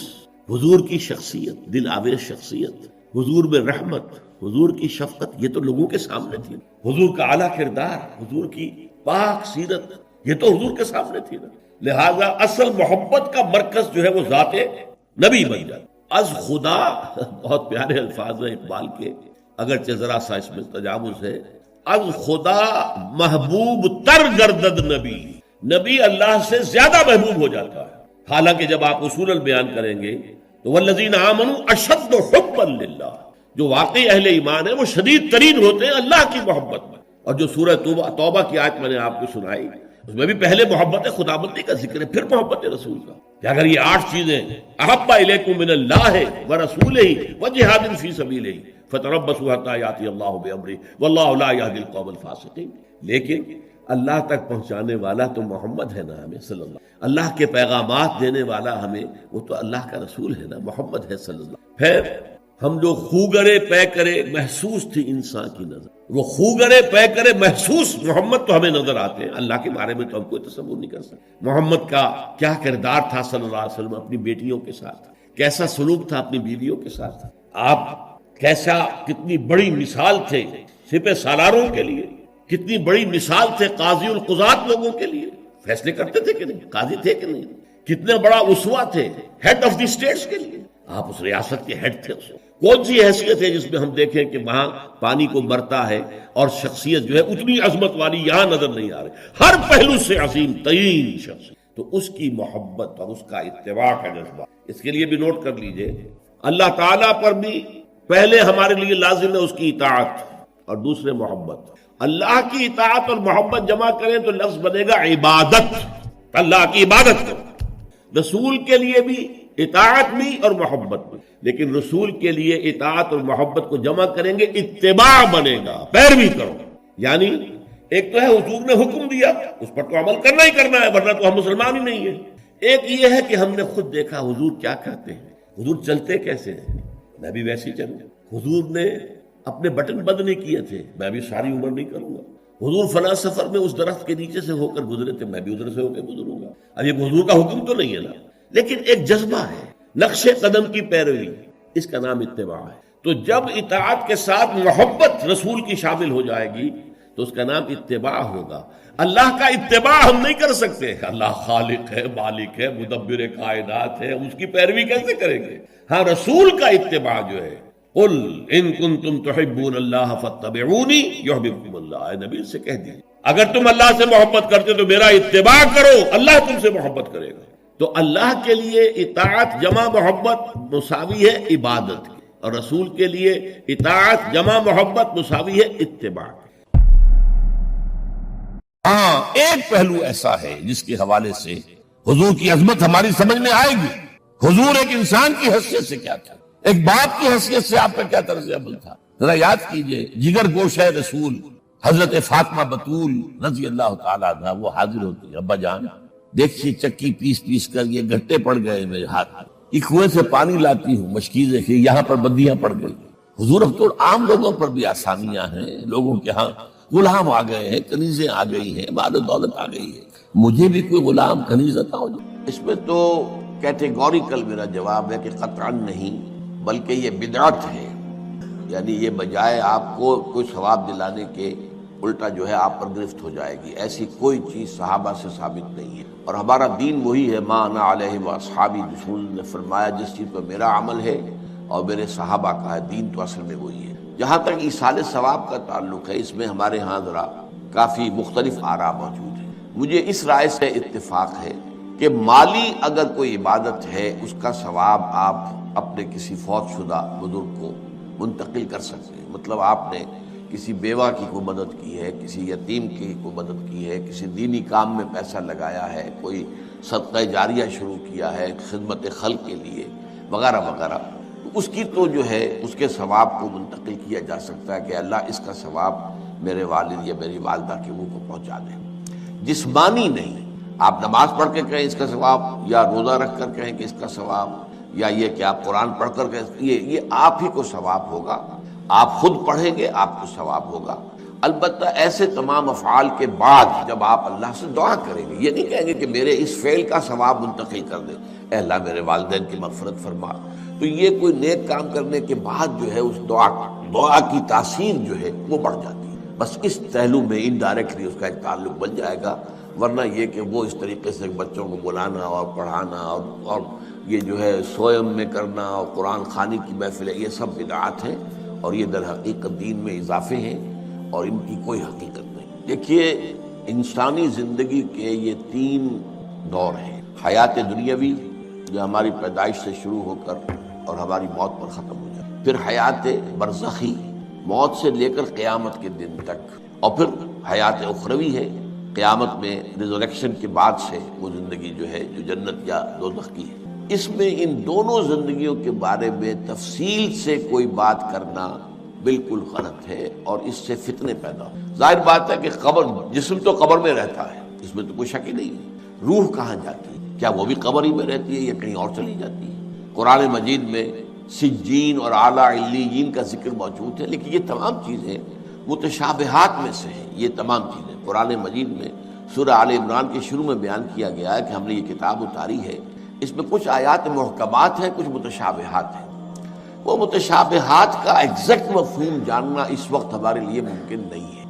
حضور کی شخصیت، دل آویز شخصیت، حضور میں رحمت، حضور کی شفقت، یہ تو لوگوں کے سامنے تھی. حضور کا اعلیٰ کردار، حضور کی پاک سیرت، یہ تو حضور کے سامنے تھی نا. لہذا اصل محبت کا مرکز جو ہے وہ ذات نبی بن جاتا. از خدا، بہت پیارے الفاظ ہیں اقبال کے، اگرچہ ذرا سا اس میں تجاوز ہے. از خدا محبوب تر گردد نبی، نبی اللہ سے زیادہ محبوب ہو جاتا ہے. حالانکہ جب آپ اصولاً بیان کریں گے تو والذین آمنوا اشد حبا للہ، جو واقعی اہل ایمان ہے وہ شدید ترین ہوتے ہیں اللہ کی محبت میں. اور جو سورہ توبہ کی آیت میں نے آپ کو سنائی، اس میں بھی پہلے محبت خداوندی کا ذکر ہے، پھر محبت رسول کا. کہ اگر یہ 8 چیزیں احب الیکم من اللہ ورسولہ وجہاد فی سبیلہ فتربصوا حتی یاتی اللہ بامرہ واللہ لا یہدی القوم الفاسقین. لیکن اللہ تک پہنچانے والا تو محمد ہے نا ہمیں صلی اللہ کے پیغامات دینے والا ہمیں وہ تو اللہ کا رسول ہے نا، محمد ہے صلی اللہ. پھر ہم جو خوگرے پے کرے محسوس تھی انسان کی نظر، وہ خوگرے پے کرے محسوس محمد تو ہمیں نظر آتے ہیں. اللہ کے بارے میں تو ہم کوئی تصور نہیں کر سکتے. محمد کا کیا کردار تھا صلی اللہ علیہ وسلم اپنی بیٹیوں کے ساتھ، کیسا سلوک تھا اپنی بیویوں کے ساتھ، آپ کیسا کتنی بڑی مثال تھے سپہ سالاروں کے لیے، کتنی بڑی مثال تھے قاضی القضات لوگوں کے لیے. فیصلے کرتے تھے کہ نہیں، قاضی تھے کہ نہیں، کتنے بڑا اسوہ تھے ہیڈ آف دی اسٹیٹس کے لیے. آپ اس ریاست کے ہیڈ تھے. کون سی حیثیت ہے جس میں ہم دیکھیں کہ وہاں پانی کو مرتا ہے اور شخصیت جو ہے اتنی عظمت والی یہاں نظر نہیں آ رہی، ہر پہلو سے عظیم ترین شخصیت. تو اس کی محبت اور اس کا اتباع کا جذبہ، اس کے لیے بھی نوٹ کر لیجئے، اللہ تعالیٰ پر بھی پہلے ہمارے لیے لازم ہے اس کی اطاعت اور دوسرے محبت. اللہ کی اطاعت اور محبت جمع کریں تو لفظ بنے گا عبادت، اللہ کی عبادت کرو. رسول کے لیے بھی اطاعت بھی اور محبت بھی، لیکن رسول کے لیے اطاعت اور محبت کو جمع کریں گے اتباع بنے گا، پیروی کرو. یعنی ایک تو ہے حضور نے حکم دیا، اس پر تو عمل کرنا ہی کرنا ہے، ورنہ تو ہم مسلمان ہی نہیں ہیں. ایک یہ ہے کہ ہم نے خود دیکھا حضور کیا کرتے ہیں، حضور چلتے کیسے ہیں، میں بھی ویسے ہی چلوں. حضور نے اپنے بٹن بند نہیں کیے تھے، میں بھی ساری عمر نہیں کروں گا. حضور فلاں سفر میں اس درخت کے نیچے سے ہو کر گزرے تھے، میں بھی ادھر سے ہو کے گزروں گا. اب یہ حضور کا حکم تو نہیں ہے نا، لیکن ایک جذبہ ہے، نقش قدم کی پیروی، اس کا نام اتباع ہے. تو جب اطاعت کے ساتھ محبت رسول کی شامل ہو جائے گی تو اس کا نام اتباع ہوگا. اللہ کا اتباع ہم نہیں کر سکتے، اللہ خالق ہے، مالک ہے، مدبر کائنات ہے، اس کی پیروی کیسے کریں گے؟ ہاں رسول کا اتباع جو ہے، قل ان کنتم تحبون اللہ فاتبعونی یحببکم اللہ، اے نبی سے کہہ دیجیے اگر تم اللہ سے محبت کرتے تو میرا اتباع کرو، اللہ تم سے محبت کرے گا. تو اللہ کے لیے اطاعت جمع محبت مساوی ہے عبادت کی، اور رسول کے لیے اطاعت جمع محبت مساوی ہے اتباع. ہاں ایک پہلو ایسا ہے جس کے حوالے سے حضور کی عظمت ہماری سمجھ میں آئے گی. حضور ایک انسان کی حیثیت سے کیا تھا، ایک باپ کی حیثیت سے آپ کا کیا طرز عمل تھا. ذرا یاد کیجئے، جگر گوش ہے رسول حضرت فاطمہ بطول رضی اللہ تعالیٰ عنہ، وہ حاضر ہوتی ہے، ابا جان دیکھیے چکی پیس پیس کر یہ گھٹے پڑ گئے میرے ہاتھ میں، یہ کنویں سے پانی لاتی ہوں، مشکیزیں کہ یہاں پر بندیاں پڑ گئی. حضور اب تو عام لوگوں پر بھی آسانیاں ہیں، لوگوں کے ہاں غلام آ گئے ہیں، کنیزیں آ گئی ہیں، مال و دولت آ گئی ہے، مجھے بھی کوئی غلام کنیز عطا ہو جائے۔ اس میں تو کیٹیگوریکل میرا جواب ہے کہ قطعاً نہیں، بلکہ یہ بدعت ہے، یعنی یہ بجائے آپ کو کوئی ثواب دلانے کے الٹا جو ہے آپ پر گرفت ہو جائے گی، ایسی کوئی چیز صحابہ سے ثابت نہیں ہے۔ اور ہمارا دین وہی ہے، ما انا علیہ واصحابی، رسول نے فرمایا جس چیز پر میرا عمل ہے اور میرے صحابہ کا ہے، دین تو اصل میں وہی ہے۔ جہاں تک ایصال ثواب کا تعلق ہے، اس میں ہمارے ہاں ذرا کافی مختلف آراء موجود ہیں۔ مجھے اس رائے سے اتفاق ہے کہ مالی اگر کوئی عبادت ہے، اس کا ثواب آپ اپنے کسی فوت شدہ بزرگ کو منتقل کر سکتے ہیں۔ مطلب آپ نے کسی بیوہ کی کوئی مدد کی ہے، کسی یتیم کی کوئی مدد کی ہے، کسی دینی کام میں پیسہ لگایا ہے، کوئی صدقہ جاریہ شروع کیا ہے خدمت خلق کے لیے وغیرہ وغیرہ، تو اس کی تو جو ہے اس کے ثواب کو منتقل کیا جا سکتا ہے کہ اللہ اس کا ثواب میرے والد یا میری والدہ کے منہ کو پہنچا دے۔ جسمانی نہیں، آپ نماز پڑھ کے کہیں اس کا ثواب، یا روزہ رکھ کر کہیں کہ اس کا ثواب، یا یہ کہ آپ قرآن پڑھ کر کہیں، یہ آپ ہی کو ثواب ہوگا، آپ خود پڑھیں گے آپ کو ثواب ہوگا۔ البتہ ایسے تمام افعال کے بعد جب آپ اللہ سے دعا کریں گے، یہ نہیں کہیں گے کہ میرے اس فعل کا ثواب منتقل کر دے، اے اللہ میرے والدین کی مغفرت فرما، تو یہ کوئی نیک کام کرنے کے بعد جو ہے اس دعا کی تاثیر جو ہے وہ بڑھ جاتی ہے۔ بس اس پہلو میں انڈائریکٹلی اس کا ایک تعلق بن جائے گا، ورنہ یہ کہ وہ اس طریقے سے بچوں کو بلانا اور پڑھانا اور یہ جو ہے سوئم میں کرنا اور قرآن خوانی کی محفلیں، یہ سب بدعات ہیں اور یہ در حقیقت دین میں اضافے ہیں اور ان کی کوئی حقیقت نہیں۔ دیکھیے، انسانی زندگی کے یہ 3 دور ہیں: حیات دنیاوی جو ہماری پیدائش سے شروع ہو کر اور ہماری موت پر ختم ہو جائے، پھر حیات برزخی موت سے لے کر قیامت کے دن تک، اور پھر حیات اخروی ہے قیامت میں ریزریکشن کے بعد سے وہ زندگی جو ہے جو جنت یا دوزخ کی ہے۔ اس میں ان دونوں زندگیوں کے بارے میں تفصیل سے کوئی بات کرنا بالکل غلط ہے اور اس سے فتنے پیدا ہو۔ ظاہر بات ہے کہ قبر، جسم تو قبر میں رہتا ہے، اس میں تو کوئی شک ہی نہیں ہے، روح کہاں جاتی ہے؟ کیا وہ بھی قبر ہی میں رہتی ہے یا کہیں اور چلی جاتی ہے؟ قرآن مجید میں سجین اور اعلیٰ علیین کا ذکر موجود ہے، لیکن یہ تمام چیزیں متشابہات میں سے ہیں۔ یہ تمام چیزیں قرآن مجید میں سورہ آل عمران کے شروع میں بیان کیا گیا ہے کہ ہم نے یہ کتاب اتاری ہے، اس میں کچھ آیات محکمات ہیں، کچھ متشابہات ہیں۔ وہ متشابہات کا ایگزیکٹ مفہوم جاننا اس وقت ہمارے لیے ممکن نہیں ہے۔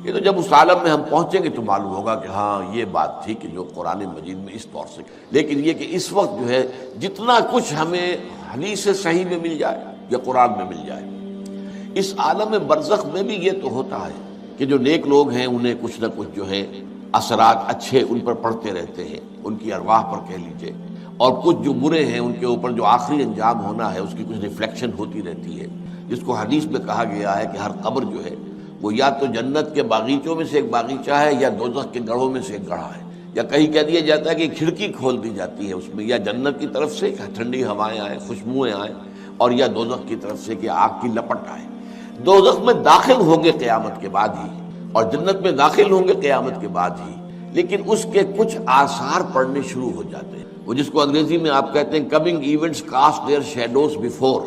یہ تو جب اس عالم میں ہم پہنچیں گے تو معلوم ہوگا کہ ہاں یہ بات تھی کہ جو قرآن مجید میں اس طور سے، لیکن یہ کہ اس وقت جو ہے جتنا کچھ ہمیں حدیث صحیح میں مل جائے یا قرآن میں مل جائے، اس عالم برزخ میں بھی یہ تو ہوتا ہے کہ جو نیک لوگ ہیں انہیں کچھ نہ کچھ جو ہے اثرات اچھے ان پر پڑتے رہتے ہیں، ان کی ارواح پر کہہ لیجئے، اور کچھ جو برے ہیں ان کے اوپر جو آخری انجام ہونا ہے اس کی کچھ ریفلیکشن ہوتی رہتی ہے، جس کو حدیث میں کہا گیا ہے کہ ہر قبر جو ہے وہ یا تو جنت کے باغیچوں میں سے ایک باغیچہ ہے یا دوزخ کے گڑھوں میں سے ایک گڑھا ہے، یا کہیں کہہ دیا جاتا ہے کہ کھڑکی کھول دی جاتی ہے اس میں، یا جنت کی طرف سے ٹھنڈی ہوائیں آئیں، خوشبوئیں آئیں، اور یا دوزخ کی طرف سے کہ آگ کی لپٹ آئے۔ دوزخ میں داخل ہوں گے قیامت کے بعد ہی اور جنت میں داخل ہوں گے قیامت کے بعد ہی، لیکن اس کے کچھ آثار پڑنے شروع ہو جاتے ہیں، وہ جس کو انگریزی میں آپ کہتے ہیں coming events cast their shadows before,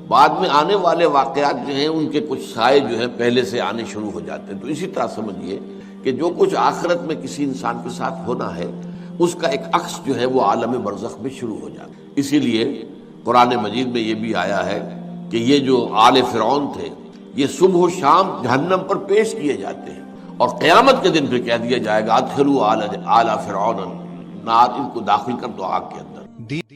بعد میں آنے والے واقعات جو ہیں ان کے کچھ سائے جو ہیں پہلے سے آنے شروع ہو جاتے ہیں۔ تو اسی طرح سمجھیے کہ جو کچھ آخرت میں کسی انسان کے ساتھ ہونا ہے اس کا ایک عکس جو ہے وہ عالم برزخ میں شروع ہو جاتا ہے۔ اسی لیے قرآن مجید میں یہ بھی آیا ہے کہ یہ جو آل فرعون تھے یہ صبح و شام جہنم پر پیش کیے جاتے ہیں، اور قیامت کے دن پھر کہہ دیا جائے گا ادخلوا آل فرعون نار، ان کو داخل کر دو آگ کے اندر۔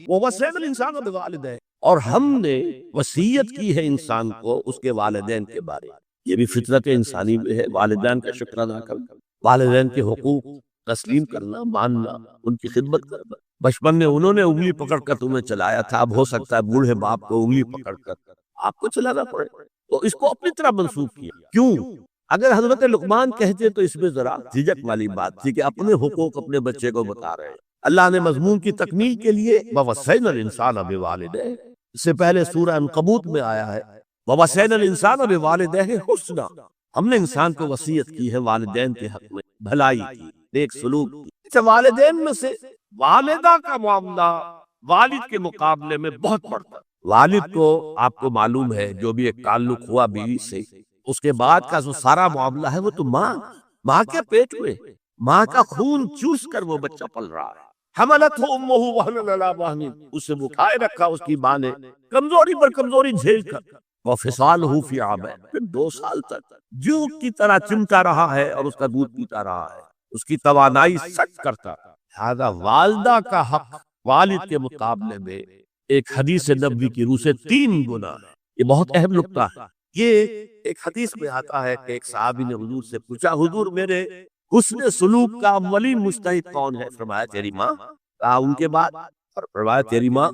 وَوَصَّيْنَا الْإِنسَانَ بِوَالِدَيْهِ، اور ہم نے وصیت کی ہے انسان کو اس کے والدین کے بارے میں۔ یہ بھی فطرت انسانی میں ہے، والدین کا شکر ادا کرنا، والدین کے حقوق تسلیم کرنا، ماننا، ان کی خدمت کرنا۔ بچپن میں انہوں نے انگلی پکڑ کر تمہیں چلایا تھا، اب ہو سکتا ہے بوڑھے باپ کو انگلی پکڑ کر آپ کو چلانا پڑے، تو اس کو اپنی طرح منسوخ کیا۔ کیوں؟ اگر حضرت لقمان کہتے تو اس میں ذرا جھجک والی بات تھی کہ اپنے حقوق اپنے بچے کو بتا رہے ہیں۔ اللہ نے مضمون کی تکمیل کے لیے وَوَصَّيْنَا الْإِنسَانَ بِوَالِدَيْهِ، اس سے پہلے سورہ عنکبوت میں آیا ہے وَوَصَّيْنَا الْإِنسَانَ بِوَالِدَيْهِ حُسْنًا، ہم نے انسان کو وصیت کی ہے والدین کے حق میں بھلائی کی، نیک سلوک کی۔ اچھا، والدین میں سے والدہ کا معاملہ والد کے مقابلے میں بہت بڑھتا ہے۔ والد کو آپ کو معلوم ہے جو بھی ایک تعلق ہوا بیوی سے، اس کے بعد کا جو سارا معاملہ ہے وہ تو ماں کے پیٹ میں ماں کا خون چوس کر وہ بچہ پل رہا ہے. حملتہ امہ وہنا علی وہن، اسے اٹھائے رکھا اس کی ماں نے کمزوری پر کمزوری جھیل کر. وفصالہ فی عامین، پھر 2 سال تک جوک کی طرح چمٹا رہا ہے اور اس کا دودھ پیتا رہا ہے، اس کی توانائی سٹ کرتا. لہذا والدہ کا حق والد کے مقابلے میں ایک حدیث نبوی کی روح سے 3 گنا ہے. یہ بہت اہم نکتہ ہے. یہ ایک حدیث میں آتا ہے کہ ایک صحابی نے حضور سے پوچھا، حضور میرے حسن سلوک کا اولین مجتہد کون ہے؟ فرمایا تیری ماں. کہا ان کے بعد؟ اور فرمایا تیری ماں.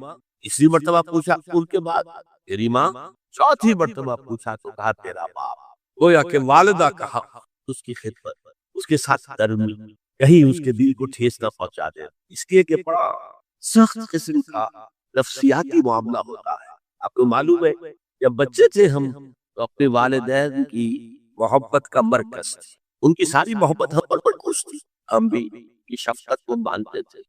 اسی مرتبہ پوچھا ان کے بعد؟ تیری ماں. چوتھی مرتبہ پوچھا تو کہا تیرا باپ. گویا کہ والدہ کا حق، اس کی خدمت، اس کے ساتھ نرمی، کہیں اس کے دل کو ٹھیس نہ پہنچا دے. اس کے کہ بڑا سخت قسم کا نفسیاتی معاملہ ہوتا ہے. آپ کو معلوم ہے جب بچے تھے ہم تو اپنے والدین کی محبت کا مرکز تھی. ان کی ساری محبت ہم پر مرکوز تھی. ہم بھی کی شفقت کو مانتے تھے.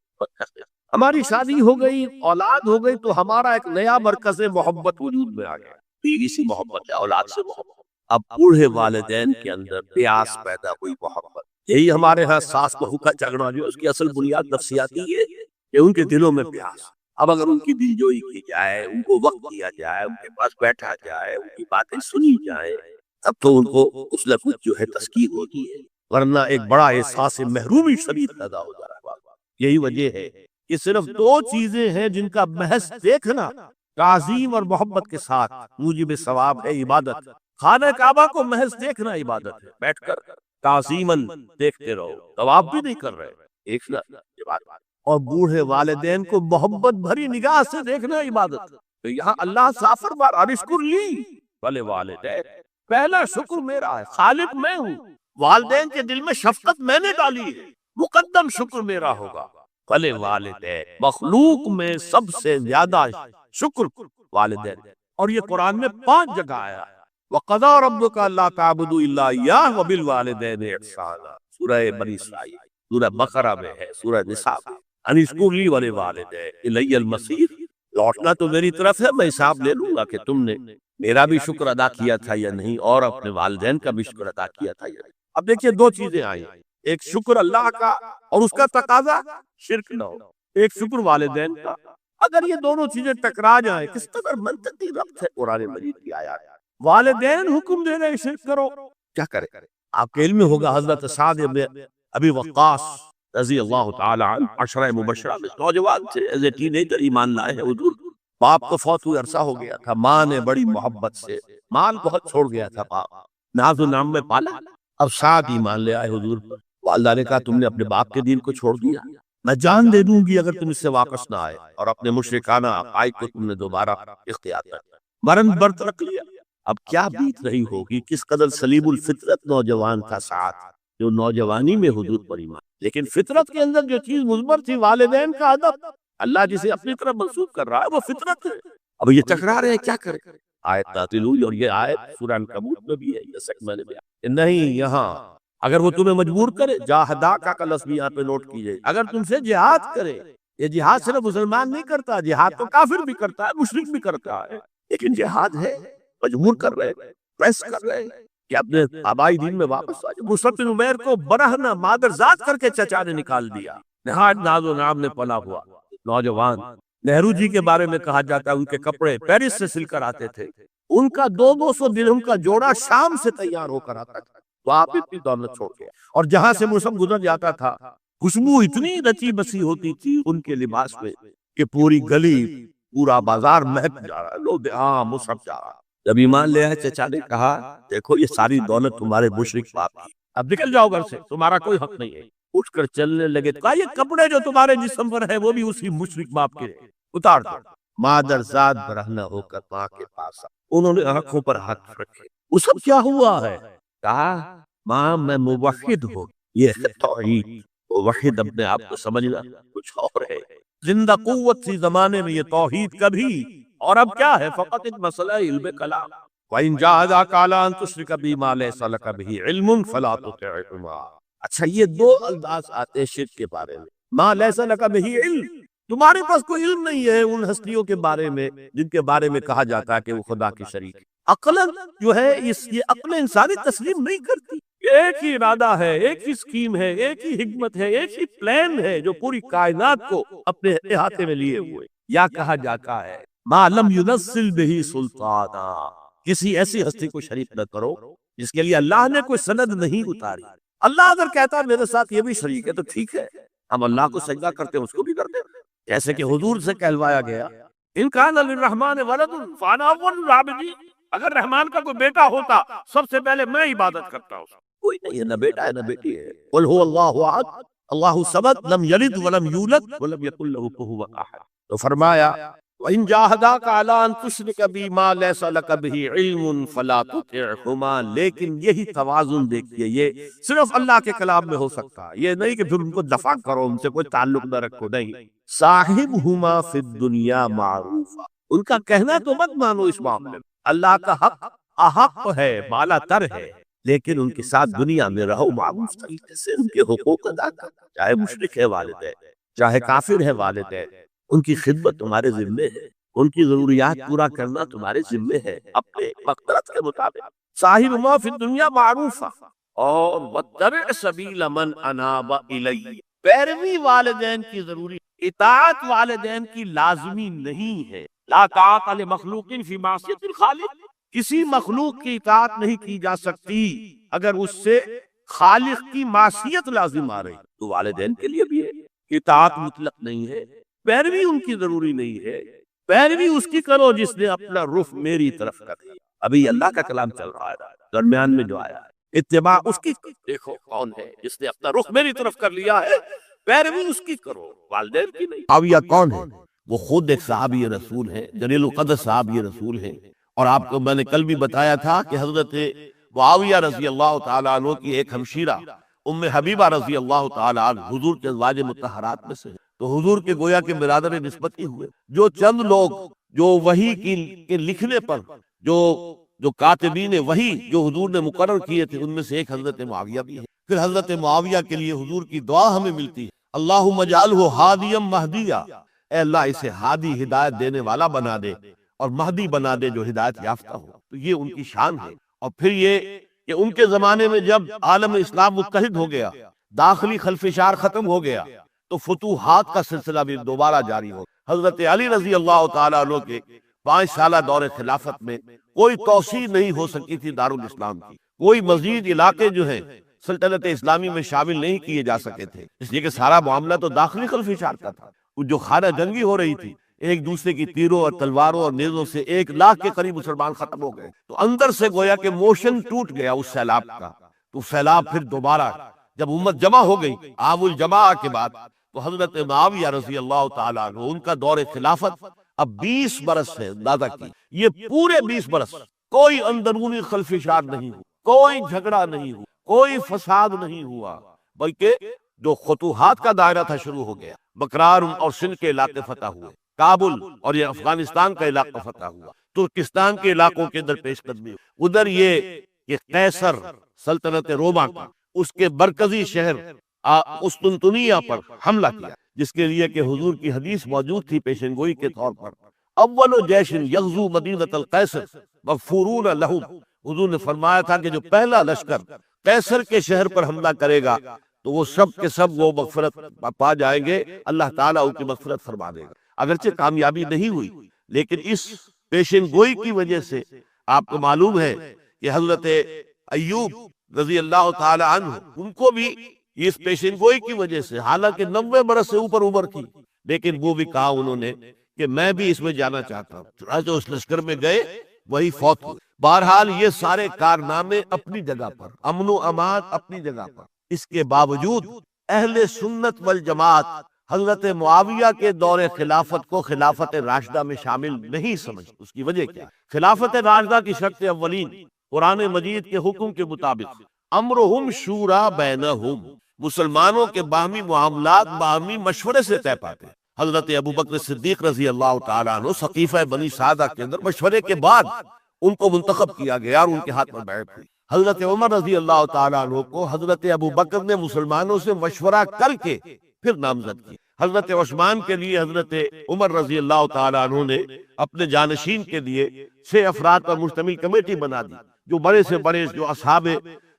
ہماری شادی ہو گئی، اولاد ہو گئی تو ہمارا ایک نیا مرکز محبت وجود میں آ گیا. بیوی سے محبت ہے، اولاد سے محبت. اب بوڑھے والدین کے اندر پیاس پیدا ہوئی محبت. یہی ہمارے ہاں ساس بہو کا جھگڑا جو اس کی اصل بنیاد نفسیاتی ہے کہ ان کے دلوں میں پیاس. اب اگر ان کی دلجوئی کی جائے، ان کو وقت دیا جائے، ان کے پاس بیٹھا جائے، ان کی باتیں سنی جائیں، تب تو ان کو اس لفظ جو ہے تسکین ہوتی ہے. ورنہ ایک بڑا احساس محرومی شدید پیدا ہو جا رہا ہے. یہی وجہ ہے کہ صرف 2 چیزیں ہیں جن کا محض دیکھنا تعظیم اور محبت کے ساتھ موجب ثواب ہے عبادت. خانہ کعبہ کو محض دیکھنا عبادت ہے، بیٹھ کر تعظیماً دیکھتے رہو، طواف بھی نہیں کر رہے، ایک عبادت. اور بوڑھے والدین کو محبت بھری نگاہ سے دیکھنا عبادت. تو یہاں اللہ صاف فرما رہا اشکر لی بھلے والدین، پہلا شکر میرا ہے، خالق میں ہوں. والدین کے دل میں شفقت میں نے ڈالی ہے، مقدم شکر میرا ہوگا. بھلے والدین، مخلوق میں سب سے زیادہ شکر والدین. اور یہ قرآن میں 5 جگہ آیا ہے. وَقَضَىٰ رَبُّكَ أَلَّا تَعْبُدُوا إِلَّا إِيَّاهُ وَبِالْوَالِدَيْنِ إِحْسَانًا. سورہ بنی اسرائیل، سورہ بقرہ میں ہے، سورہ نساء میں. ان اشکر لی وَلِوَالِدَيَّ إِلَيَّ الْمَصِيرُ. لوٹنا تو میری طرف ہے، میں حساب لے لوں گا کہ تم نے میرا بھی شکر ادا کیا تھا یا نہیں، اور اپنے والدین کا بھی شکر ادا کیا تھا یا نہیں. اب دیکھیے 2 چیزیں آئی، ایک شکر اللہ کا اور اس کا تقاضا شرک نہ ہو، ایک شکر والدین کا. اگر یہ دونوں چیزیں ٹکرا جائیں، کس قدر منطقی ربط ہے قرآن مجید کی آیات. والدین حکم دے رہے شرک کرو، کیا کرے؟ آپ کے علم میں ہوگا حضرت سعد بن ابی وقاص رضی اللہ تعالی عنہ 10 مبشرہ میں نوجوان تھے، ایز اے ٹین ایجر ایمان لائے ہیں حضور. باپ کو فوت ہوئے عرصہ ہو گیا تھا. ماں نے بڑی محبت سے مال بہت چھوڑ گیا تھا، باپ ناز و نام میں پالا. اب سعد ایمان لے آئے حضور پر. والدہ نے کہا تم نے اپنے باپ کے دین کو چھوڑ دیا، میں جان دے دوں گی اگر تم اس سے واپس نہ آئے. اور اپنے مشرکانہ عقائد کو تم نے دوبارہ اختیار کر لیا، مرن برت رکھ لیا. اب کیا بیت رہی ہوگی، کس قدر سلیم الفطرت نوجوان تھا سعد، جو نوجوانی میں حضور پر ایمان. لیکن فطرت کے اندر جو چیز مثبت تھی، والدین کا ادب، اللہ جسے اپنی طرف منسوب کر رہا ہے وہ فطرت ہے. اب یہ ٹکرا رہے ہیں، کیا کریں؟ آیت نازل ہوئی، اور یہ آیت سورہ عنکبوت میں بھی ہے. جیسا کہ میں نے بیان نہیں، یہاں اگر وہ تمہیں مجبور کرے، جاہدا کا لفظ بھی یہاں پہ نوٹ کیجئے. اگر تم سے جہاد کرے، یہ جہاد صرف مسلمان نہیں کرتا، جہاد تو کافر بھی کرتا ہے، مشرک بھی کرتا ہے. لیکن جہاد ہے، مجبور کر رہے، پریس کر رہے کہ اپنے آبائی دین میں واپس آ جائے. مصعب بن عمیر کو برہنہ مادر ذات کر کے چچا نے نکال دیا. نہایت ناز و نام نے پلا ہوا نوجوان. نہرو جی کے بارے میں کہا جاتا ہے ان کے کپڑے پیرس سے سل کر آتے تھے. ان کا 200 درہم کا جوڑا شام سے تیار ہو کر آتا تھا. تو آپ اتنی دولت چھوڑ گئے. اور جہاں سے مصعب گزر جاتا تھا، خوشبو اتنی رچی بسی ہوتی تھی ان کے لباس میں کہ پوری گلی، پورا بازار مہک جا رہا ہے. لوگ ہاں مصعب جا رہا. جب ایمان لے آئے، چچا نے کہا دیکھو یہ ساری دولت تمہارے مشرک باپ کی، اب نکل جاؤ گھر سے، تمہارا کوئی حق نہیں ہے. اٹھ کر چلنے لگے. کہا یہ کپڑے جو تمہارے جسم پر ہیں وہ بھی اسی مشرک باپ کے، اتار دو. مادر ذات برہنہ ہو کر ماں کے پاس انہوں نے آنکھوں پر ہاتھ رکھے. وہ سب کیا ہوا ہے؟ کہا ماں میں موحد ہوں. یہ ہے توحید. موحد اپنے آپ کو سمجھنا کچھ اور ہے. زندہ قوت سی زمانے میں یہ توحید کبھی. اور اب کیا ہے؟ فقط ایک مسئلہ علم کلام. وَإِن جَاهَدَاكَ عَلَىٰ أَن تُشْرِكَ بِي مَا لَيْسَ لَكَ بِهِ عِلْمٌ فَلَا تُطِعْهُمَا. اچھا یہ 2 الفاظ آتے ہیں شرک کے بارے میں. مَا لَيْسَ لَكَ بِهِ علم، تمہارے پاس کوئی علم نہیں ہے ان ہستیوں کے بارے میں جن کے بارے میں کہا جاتا ہے کہ وہ خدا کے شریک. عقلاً جو ہے یہ عقل انسانی تسلیم نہیں کرتی. ایک ہی ارادہ ہے، ایک ہی اسکیم ہے، ایک ہی حکمت ہے، ایک ہی پلان ہے جو پوری کائنات کو اپنے احاطے میں لیے ہوئے. یا کہا جاتا ہے ما لم ينزل به سلطانا، کسی ایسی ہستی کو شریک نہ کرو جس کے لیے اللہ نے کوئی سند نہیں اتاری. اللہ اگر کہتا ہے میرے ساتھ یہ بھی شریک ہے تو ٹھیک ہے، ہم اللہ کو سجدہ کرتے ہیں، اس کو بھی کرتے ہیں. جیسے کہ حضور سے کہلوایا گیا ان کان للرحمن ولد فانا اول العابدین، اگر رحمان کا کوئی بیٹا ہوتا سب سے پہلے میں عبادت کرتا ہوں. کوئی نہیں ہے، نہ بیٹا ہے نہ بیٹی ہے. قل هو اللہ احد اللہ الصمد لم یلد ولم یولد ولم یکن له کفوا احد. تو فرمایا وَإِن جَاهَدَاكَ عَلَىٰ أَن تُشْرِكَ بِي مَا لَيْسَ لَكَ بِهِ عِلْمٌ فَلَا تُطِعْهُمَا. لیکن یہی توازن دیکھیے، یہ صرف اللہ کے کلام میں ہو سکتا ہے. یہ نہیں کہ پھر ان کو دفع کرو، ان سے کوئی تعلق نہ رکھو. نہیں، صاحبهما فی الدنیا معروفا، ان کا کہنا تو مت مانو اس معاملے میں. اللہ کا حق احق ہے، بالا تر ہے، لیکن ان کے ساتھ دنیا میں رہو معروف طریقے سے، ان کے حقوق ادا کرو. چاہے مشرک ہے والدین، چاہے کافر ہے والدین، ان کی خدمت تمہارے ذمے ہے، ان کی ضروریات پورا کرنا تمہارے ذمے ہے اپنے مقدرت کے مطابق. صاحب ما فی الدنیا معروفا اور واتبع سبیل من اناب الی، پیروی والدین کی ضروری، اطاعت والدین کی لازمی نہیں ہے. لا طاعت لمخلوق فی معصیت الخالق، کسی مخلوق کی اطاعت نہیں کی جا سکتی اگر اس سے خالق کی معصیت لازم آ رہی. تو والدین کے لیے بھی ہے، اطاعت مطلق نہیں ہے، پیروی ان کی ضروری نہیں ہے. پیروی اس کی کرو جس نے اپنا رخ میری طرف کر دیا. ابھی اللہ کا کلام چل رہا ہے درمیان میں جو آیا ہے، اتباع اس کی. دیکھو کون ہے جس نے اپنا رخ میری طرف کر لیا ہے، پیروی اس کی کرو، والدین کی نہیں. معاویہ کون ہے؟ وہ خود ایک صحابی رسول ہے، جلیل القدر صحابی رسول ہے. اور آپ کو میں نے کل بھی بتایا تھا کہ حضرت معاویہ رضی اللہ تعالیٰ عنہ کی ایک ہمشیرہ ام حبیبہ رضی اللہ تعالیٰ عنہ حضور کے ازواج مطہرات میں سے، تو حضور کے گویا کے برادر نسبتی ہوئے. جو چند لوگ جو وحی کے لکھنے پر جو کاتبین وحی جو حضور نے مقرر کیے تھے، ان میں سے ایک حضرت معاویہ بھی ہے. پھر حضرت معاویہ کے لیے حضور کی دعا ہمیں ملتی ہے، اللہم اجعلہ ہادیا مہدیا، اے اللہ اسے ہادی ہدایت دینے والا بنا دے اور مہدی بنا دے جو ہدایت یافتہ ہو. تو یہ ان کی شان ہے. اور پھر یہ کہ ان کے زمانے میں جب عالم اسلام متحد ہو گیا، داخلی خلفشار ختم ہو گیا، تو فتوحات کا سلسلہ بھی دوبارہ جاری ہو. حضرت علی رضی اللہ تعالیٰ عنہ کے 5 سالہ دور خلافت میں کوئی توسیع نہیں ہو سکی تھی دارالاسلام کی. کوئی مزید علاقے جو ہیں سلطنت اسلامی میں شامل نہیں کیے جا سکے تھے، اس لیے کہ سارا معاملہ تو داخلی خلفشار کا تھا. جو خانہ جنگی ہو رہی تھی، ایک دوسرے کی تیروں اور تلواروں اور نیزوں سے 1 لاکھ کے قریب مسلمان ختم ہو گئے. تو اندر سے گویا کہ موشن ٹوٹ گیا اس سیلاب کا. تو سیلاب پھر دوبارہ جب امت جمع ہو گئی عام الجماع کے بعد، تو حضرت معاویہ رضی اللہ تعالیٰ عنہ ان کا دور خلافت اب 20 برس ہے. اندازہ کی یہ پورے 20 برس کوئی اندرونی خلفشار نہیں ہوا، کوئی جھگڑا نہیں ہوا، کوئی فساد نہیں ہوا، بلکہ جو فتوحات کا دائرہ تھا شروع ہو گیا. بکرار اور سندھ کے علاقے فتح ہوئے، کابل اور یہ افغانستان کا علاقہ فتح ہوا، ترکستان کے علاقوں کے اندر پیش قدمی ہوئی. ادھر یہ قیصر سلطنت روما کا اس کے مرکزی شہر قسطنطنیہ پر حملہ کیا، جس کے لیے کہ حضور کی حدیث موجود تھی پیشن گوئی کے طور پر، اول جیش یغزو مدینۃ القیصر مغفورون لہم. حضور نے فرمایا تھا کہ جو پہلا لشکر قیصر کے شہر پر حملہ کرے گا تو وہ سب کے سب وہ مغفرت پا جائیں گے، اللہ تعالیٰ ان کی مغفرت فرما دے گا. اگرچہ کامیابی نہیں ہوئی، لیکن اس پیشن گوئی کی وجہ سے آپ کو معلوم ہے کہ حضرت ایوب رضی اللہ تعالی عنہ ان کو بھی اس پیشن گوئی کی وجہ سے، حالانکہ 90 برس سے اوپر عمر کی، لیکن وہ بھی کہا انہوں نے کہ میں بھی اس میں جانا چاہتا ہوں. چنانچہ اس لشکر میں گئے، وہی فوت ہوئے. بہرحال یہ سارے کارنامے اپنی جگہ پر، امن و امان اپنی جگہ پر. اس کے باوجود اہل سنت والجماعت حضرت معاویہ کے دور خلافت کو خلافت راشدہ میں شامل نہیں سمجھ. اس کی وجہ کیا؟ خلافت راشدہ کی شرط اولین قرآن مجید کے حکم کے مطابق امرہم شورا بینہم، مسلمانوں کے باہمی معاملات باہمی مشورے سے طے پاتے. حضرت ابوبکر صدیق رضی اللہ تعالیٰ عنہ سقیفہ بنی سعدہ کے اندر مشورے کے بعد ان کو منتخب کیا گیا اور ان کے ہاتھ میں بیعت ہوئی. حضرت عمر رضی اللہ تعالیٰ عنہ کو حضرت ابوبکر نے مسلمانوں سے مشورہ کر کے پھر نامزد کی. حضرت عثمان کے لیے حضرت عمر رضی اللہ تعالیٰ عنہ نے اپنے جانشین کے لیے 6 افراد پر مشتمل کمیٹی بنا دی، جو بڑے سے بڑے جو اصحاب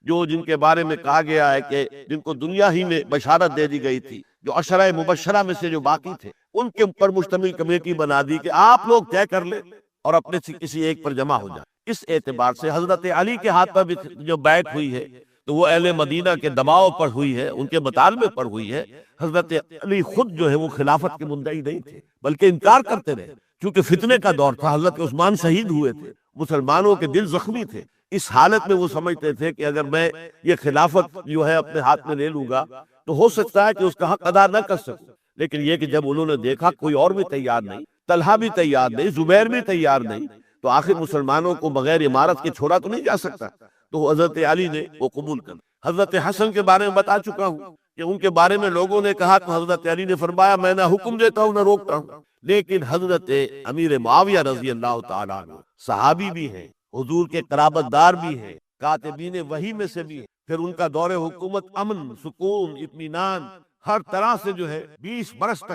جو جن کے بارے میں کہا گیا ہے کہ جن کو دنیا ہی میں بشارت دے دی گئی تھی، جو عشرہ مبشرہ میں سے جو باقی تھے، ان کے اوپر مشتمل کمیٹی بنا دی کہ آپ لوگ طے کر لیں اور اپنے سے کسی ایک پر جمع ہو جائیں۔ اس اعتبار سے حضرت علی کے ہاتھ پر بھی جو بیعت ہوئی ہے تو وہ اہل مدینہ کے دباؤ پر ہوئی ہے، ان کے مطالبے پر ہوئی ہے۔ حضرت علی خود جو ہے وہ خلافت کے مدعی نہیں تھے بلکہ انکار کرتے رہے، کیونکہ فتنے کا دور تھا، حضرت عثمان شہید ہوئے تھے، مسلمانوں کے دل زخمی تھے۔ اس حالت میں وہ سمجھتے تھے کہ اگر میں یہ خلافت جو ہے اپنے ہاتھ میں لے لوں گا تو ہو سکتا ہے کہ اس کا حق ادا نہ کر سکوں، لیکن یہ کہ جب انہوں نے دیکھا کوئی اور بھی تیار نہیں، طلحہ بھی تیار نہیں، زبیر بھی تیار نہیں، تو آخر مسلمانوں کو بغیر امارت کے چھوڑا تو نہیں جا سکتا، تو حضرت علی نے وہ قبول کر۔ حضرت حسن کے بارے میں بتا چکا ہوں کہ ان کے بارے میں لوگوں نے کہا تو حضرت علی نے فرمایا میں نہ حکم دیتا ہوں نہ روکتا ہوں، لیکن حضرت امیر معاویہ رضی اللہ تعالیٰ عنہ صحابی بھی ہیں، حضور کے قرابت دار بھی ہیں، کاتبین وحی میں سے بھی ہیں، پھر ان کا دور حکومت امن، سکون، اطمینان ہر طرح سے جو ہے 20 برس تک